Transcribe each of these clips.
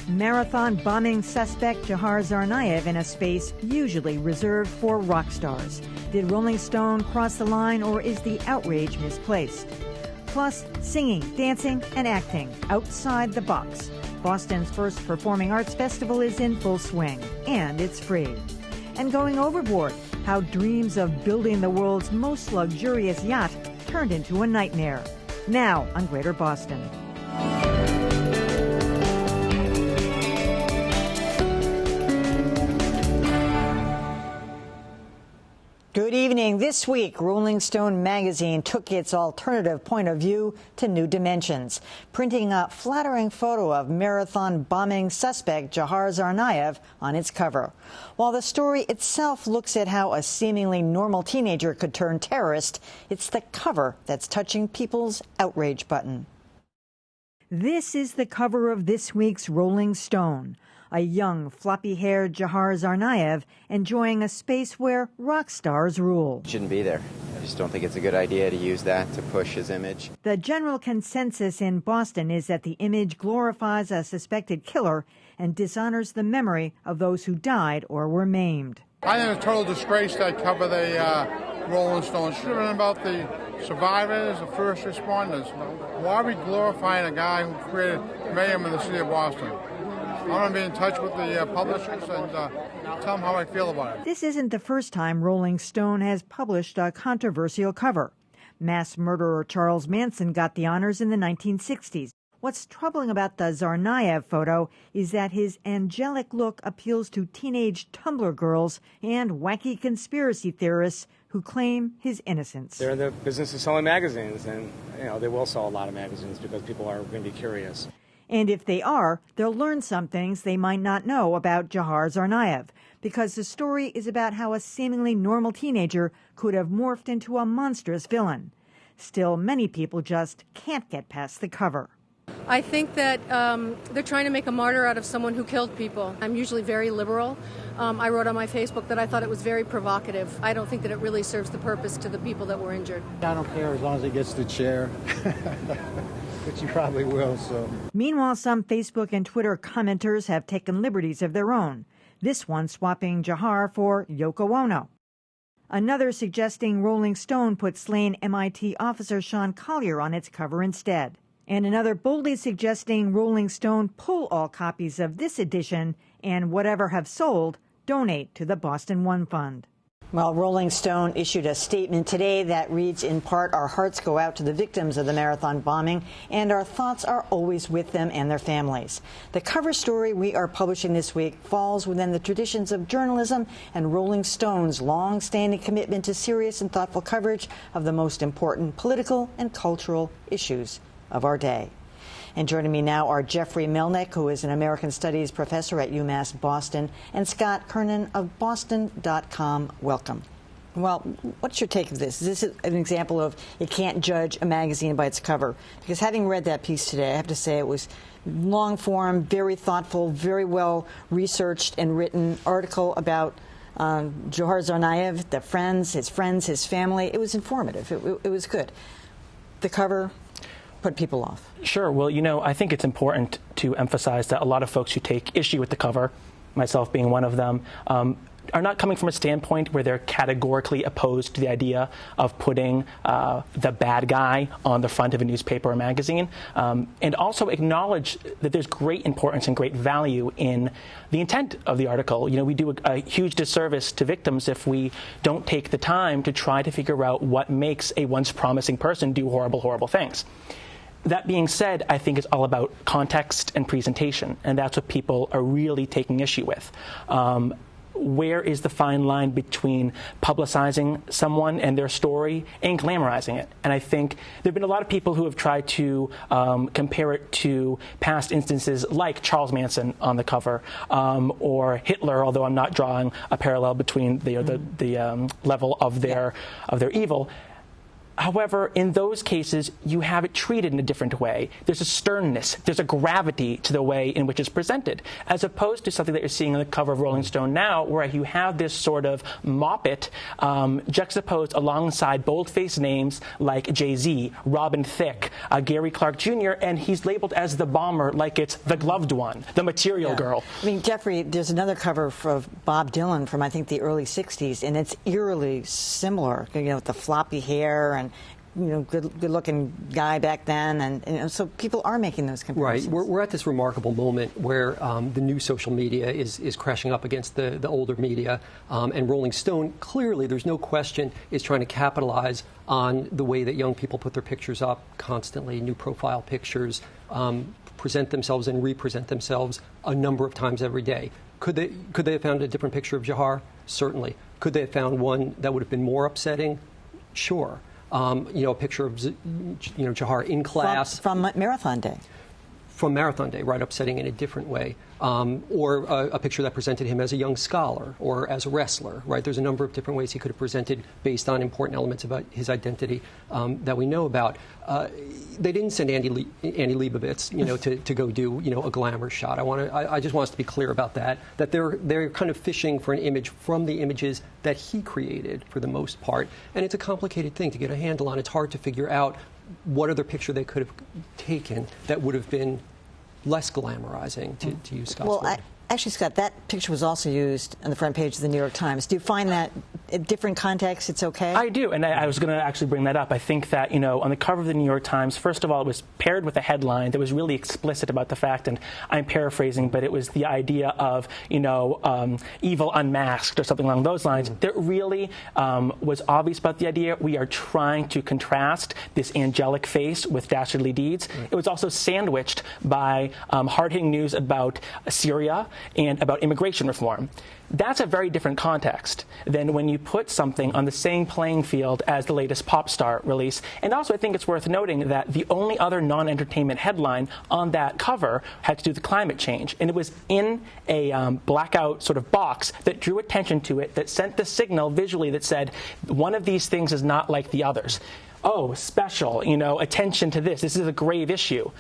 Marathon bombing suspect Dzhokhar Tsarnaev in a space usually reserved for rock stars. Did Rolling Stone cross the line, or is the outrage misplaced? Plus, singing, dancing, and acting outside the box. Boston's first performing arts festival is in full swing, and it's free. And going overboard, how dreams of building the world's most luxurious yacht turned into a nightmare. Now on Greater Boston. Good evening. This week, Rolling Stone magazine took its alternative point of view to new dimensions, printing a flattering photo of marathon bombing suspect Dzhokhar Tsarnaev on its cover. While the story itself looks at how a seemingly normal teenager could turn terrorist, it's the cover that's touching people's outrage button. This is the cover of this week's Rolling Stone. A young, floppy-haired Dzhokhar Tsarnaev enjoying a space where rock stars rule. Shouldn't be there. I just don't think it's a good idea to use that to push his image. The general consensus in Boston is that the image glorifies a suspected killer and dishonors the memory of those who died or were maimed. I think it's a total disgrace that cover the Rolling Stones. It should have been about the survivors, the first responders. Why are we glorifying a guy who created mayhem in the city of Boston? I want to be in touch with the publishers and tell them how I feel about it. This isn't the first time Rolling Stone has published a controversial cover. Mass murderer Charles Manson got the honors in the 1960s. What's troubling about the Tsarnaev photo is that his angelic look appeals to teenage Tumblr girls and wacky conspiracy theorists who claim his innocence. They're in the business of selling magazines, and they will sell a lot of magazines because people are going to be curious. And if they are, they'll learn some things they might not know about Dzhokhar Tsarnaev, because the story is about how a seemingly normal teenager could have morphed into a monstrous villain. Still, many people just can't get past the cover. I think that they're trying to make a martyr out of someone who killed people. I'm usually very liberal. I wrote on my Facebook that I thought it was very provocative. I don't think that it really serves the purpose to the people that were injured. I don't care as long as he gets the chair. Which you probably will, so. Meanwhile, some Facebook and Twitter commenters have taken liberties of their own. This one swapping Dzhokhar for Yoko Ono. Another suggesting Rolling Stone put slain MIT officer Sean Collier on its cover instead. And another boldly suggesting Rolling Stone pull all copies of this edition and whatever have sold, donate to the Boston One Fund. Well, Rolling Stone issued a statement today that reads in part, "Our hearts go out to the victims of the marathon bombing, and our thoughts are always with them and their families." The cover story we are publishing this week falls within the traditions of journalism and Rolling Stone's long-standing commitment to serious and thoughtful coverage of the most important political and cultural issues of our day. And joining me now are Jeffrey Melnick, who is an American Studies professor at UMass Boston, and Scott Kernan of Boston.com. Welcome. Well, what's your take of this? Is this an example of you can't judge a magazine by its cover? Because having read that piece today, I have to say it was long form, very thoughtful, very well researched and written article about Dzhokhar Tsarnaev, his family. It was informative. It was good. The cover put people off. Sure. Well, I think it's important to emphasize that a lot of folks who take issue with the cover, myself being one of them, are not coming from a standpoint where they're categorically opposed to the idea of putting the bad guy on the front of a newspaper or magazine, and also acknowledge that there's great importance and great value in the intent of the article. We do a huge disservice to victims if we don't take the time to try to figure out what makes a once promising person do horrible, horrible things. That being said, I think it's all about context and presentation, and that's what people are really taking issue with. Where is the fine line between publicizing someone and their story and glamorizing it? And I think there have been a lot of people who have tried to compare it to past instances like Charles Manson on the cover, or Hitler, although I'm not drawing a parallel between the level of their evil. However, in those cases, you have it treated in a different way. There's a sternness, there's a gravity to the way in which it's presented, as opposed to something that you're seeing on the cover of Rolling Stone now, where you have this sort of moppet juxtaposed alongside bold-faced names like Jay-Z, Robin Thicke, Gary Clark Jr., and he's labeled as the bomber, like it's the gloved one, the material girl. I mean, Jeffrey, there's another cover of Bob Dylan from, I think, the early 60s, and it's eerily similar, with the floppy hair and good-looking guy back then, and so people are making those comparisons. Right. We're at this remarkable moment where the new social media is crashing up against the older media, and Rolling Stone, clearly, there's no question, is trying to capitalize on the way that young people put their pictures up constantly, new profile pictures, present themselves and represent themselves a number of times every day. Could they have found a different picture of Dzhokhar? Certainly. Could they have found one that would have been more upsetting? Sure. A picture of Dzhokhar in class from Marathon Day. From Marathon Day, right, upsetting in a different way. Or a picture that presented him as a young scholar or as a wrestler, right? There's a number of different ways he could have presented based on important elements about his identity that we know about. They didn't send Andy Leibovitz, to go do, a glamour shot. I just want us to be clear about that they're kind of fishing for an image from the images that he created for the most part. And it's a complicated thing to get a handle on. It's hard to figure out what other picture they could have taken that would have been less glamorizing, to use Scott's word. Actually, Scott, that picture was also used on the front page of the New York Times. Do you find that in different contexts it's okay? I do, and I was going to actually bring that up. I think that, on the cover of the New York Times, first of all, it was paired with a headline that was really explicit about the fact, and I'm paraphrasing, but it was the idea of, evil unmasked or something along those lines. That really was obvious about the idea. We are trying to contrast this angelic face with dastardly deeds. It was also sandwiched by hard-hitting news about Syria and about immigration reform. That's a very different context than when you put something on the same playing field as the latest pop star release. And also, I think it's worth noting that the only other non-entertainment headline on that cover had to do with climate change. And it was in a blackout sort of box that drew attention to it, that sent the signal visually that said, one of these things is not like the others. Oh, special, attention to this. This is a grave issue.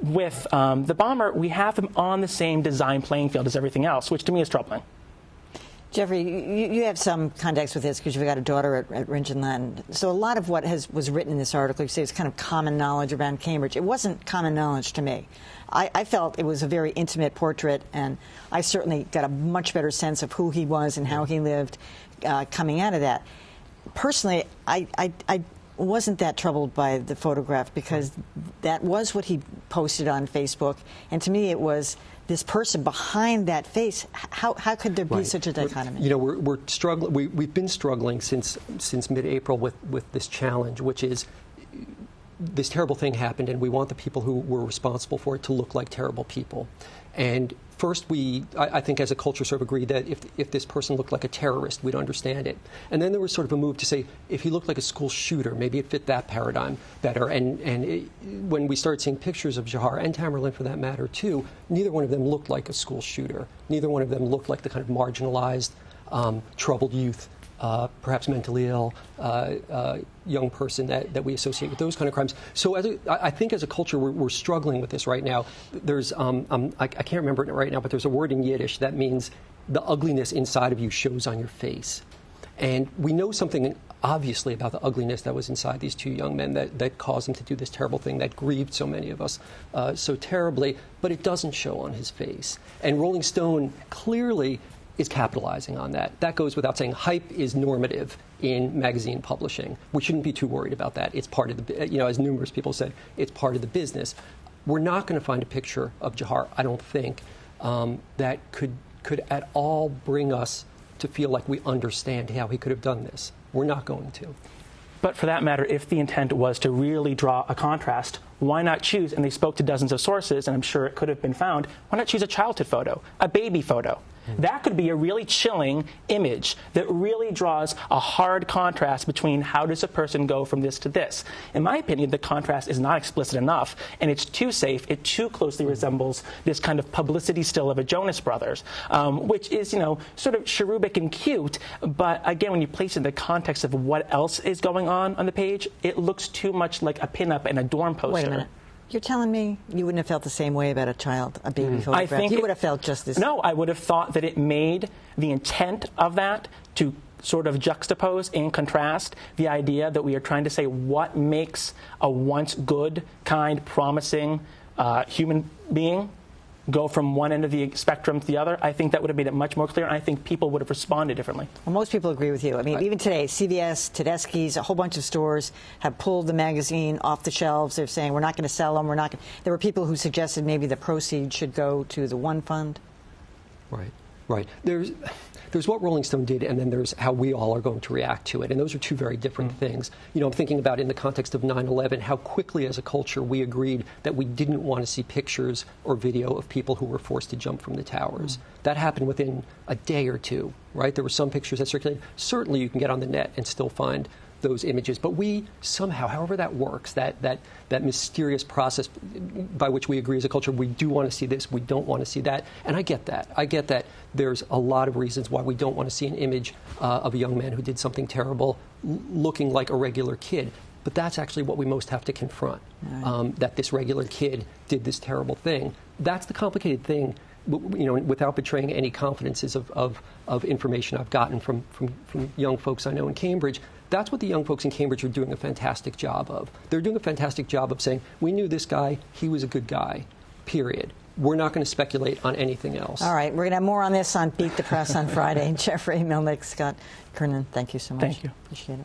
With the bomber, we have them on the same design playing field as everything else, which to me is troubling. Jeffrey, you have some context with this because you've got a daughter at Ringen. So a lot of what was written in this article, you say, is kind of common knowledge around Cambridge. It wasn't common knowledge to me. I felt it was a very intimate portrait, and I certainly got a much better sense of who he was and how he lived coming out of that. Personally, I wasn't that troubled by the photograph because that was what he posted on Facebook, and to me it was this person behind that face. How could there be such a dichotomy? We're struggling. We've been struggling since mid-April with this challenge, which is this terrible thing happened, and we want the people who were responsible for it to look like terrible people. And first, I think as a culture sort of agreed that if this person looked like a terrorist, we'd understand it. And then there was sort of a move to say, if he looked like a school shooter, maybe it fit that paradigm better. And when we started seeing pictures of Dzhokhar, and Tamerlan for that matter too, neither one of them looked like a school shooter. Neither one of them looked like the kind of marginalized, troubled youth, perhaps mentally ill, young person that we associate with those kind of crimes. So I think as a culture, we're struggling with this right now. There's, I can't remember it right now, but there's a word in Yiddish that means the ugliness inside of you shows on your face. And we know something obviously about the ugliness that was inside these two young men that caused them to do this terrible thing that grieved so many of us so terribly, but it doesn't show on his face. And Rolling Stone clearly is capitalizing on that. That goes without saying. Hype is normative in magazine publishing. We shouldn't be too worried about that. It's part of the, as numerous people said, it's part of the business. We're not going to find a picture of Dzhokhar, I don't think, that could at all bring us to feel like we understand how he could have done this. We're not going to. But for that matter, if the intent was to really draw a contrast, why not choose, and they spoke to dozens of sources, and I'm sure it could have been found, why not choose a childhood photo, a baby photo? That could be a really chilling image that really draws a hard contrast between how does a person go from this to this. In my opinion, the contrast is not explicit enough, and it's too safe. It too closely resembles this kind of publicity still of a Jonas Brothers, which is, sort of cherubic and cute, but again, when you place it in the context of what else is going on the page, it looks too much like a pinup and a dorm poster. Wait a minute. You're telling me you wouldn't have felt the same way about a child, a baby photograph? I think you would have felt just as... No, I would have thought that it made the intent of that to sort of juxtapose and contrast the idea that we are trying to say what makes a once good, kind, promising human being go from one end of the spectrum to the other. I think that would have made it much more clear, and I think people would have responded differently. Well, most people agree with you. I mean, even today, CVS, Tedeschi's, a whole bunch of stores have pulled the magazine off the shelves. They're saying, we're not going to sell them. There were people who suggested maybe the proceeds should go to the One Fund. Right. There's what Rolling Stone did, and then there's how we all are going to react to it. And those are two very different things. I'm thinking about in the context of 9/11, how quickly as a culture we agreed that we didn't want to see pictures or video of people who were forced to jump from the towers. That happened within a day or two, right? There were some pictures that circulated. Certainly you can get on the net and still find those images. But we somehow, however that works, that mysterious process by which we agree as a culture, we do want to see this, we don't want to see that. And I get that. I get that there's a lot of reasons why we don't want to see an image of a young man who did something terrible looking like a regular kid. But that's actually what we most have to confront, that this regular kid did this terrible thing. That's the complicated thing, without betraying any confidences of information I've gotten from young folks I know in Cambridge. That's what the young folks in Cambridge are doing a fantastic job of. They're doing a fantastic job of saying, we knew this guy, he was a good guy, period. We're not going to speculate on anything else. All right, we're going to have more on this on Beat the Press on Friday. Jeffrey Milnick, Scott Kernan, thank you so much. Thank you. Appreciate it.